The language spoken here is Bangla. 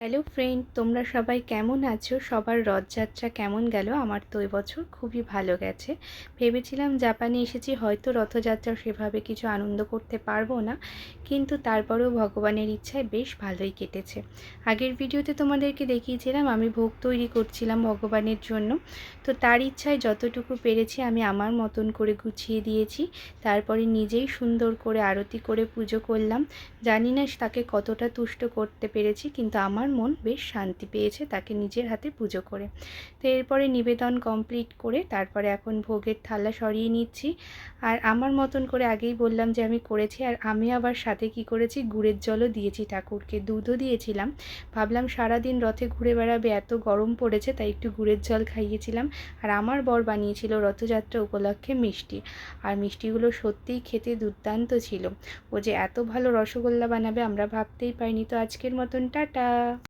হ্যালো ফ্রেন্ড, তোমরা সবাই কেমন আছো? সবার রথযাত্রা কেমন গেল? আমার তো এবছর খুবই ভালো গেছে। ভেবেছিলাম জাপানে এসেছি, হয়তো রথযাত্রা সেভাবে কিছু আনন্দ করতে পারবো না, কিন্তু তারপরেও ভগবানের ইচ্ছায় বেশ ভালোই কেটেছে। আগের ভিডিওতে তোমাদেরকে দেখিয়েছিলাম আমি ভোগ তৈরি করছিলাম ভগবানের জন্য। তো তার ইচ্ছায় যতটুকু পেরেছি আমি আমার মতন করে গুছিয়ে দিয়েছি। তারপরে নিজেই সুন্দর করে আরতি করে পুজো করলাম। জানি না তাকে কতটা তুষ্ট করতে পেরেছি, কিন্তু আমার মন বেশ শান্তি পেয়েছে তাকে নিজের হাতে পুজো করে। তো এরপরে নিবেদন কমপ্লিট করে তারপরে এখন ভোগের থালা সরিয়ে নিচ্ছি। আর আমার মতন করে আগেই বললাম যে আমি করেছি, আর আমি আবার সাথে কি করেছি, গুড়ের জলও দিয়েছি ঠাকুরকে, দুধও দিয়েছিলাম। ভাবলাম সারাদিন রথে ঘুরে বেড়াবে, এত গরম পড়েছে, তাই একটু গুড়ের জল খাইয়েছিলাম। আর আমার বর বানিয়েছিল রথযাত্রা উপলক্ষে মিষ্টি, আর মিষ্টিগুলো সত্যিই খেতে দুর্দান্ত ছিল। ও যে এত ভালো রসগোল্লা বানাবে আমরা ভাবতেই পারিনি। তো আজকের মতন টাটা।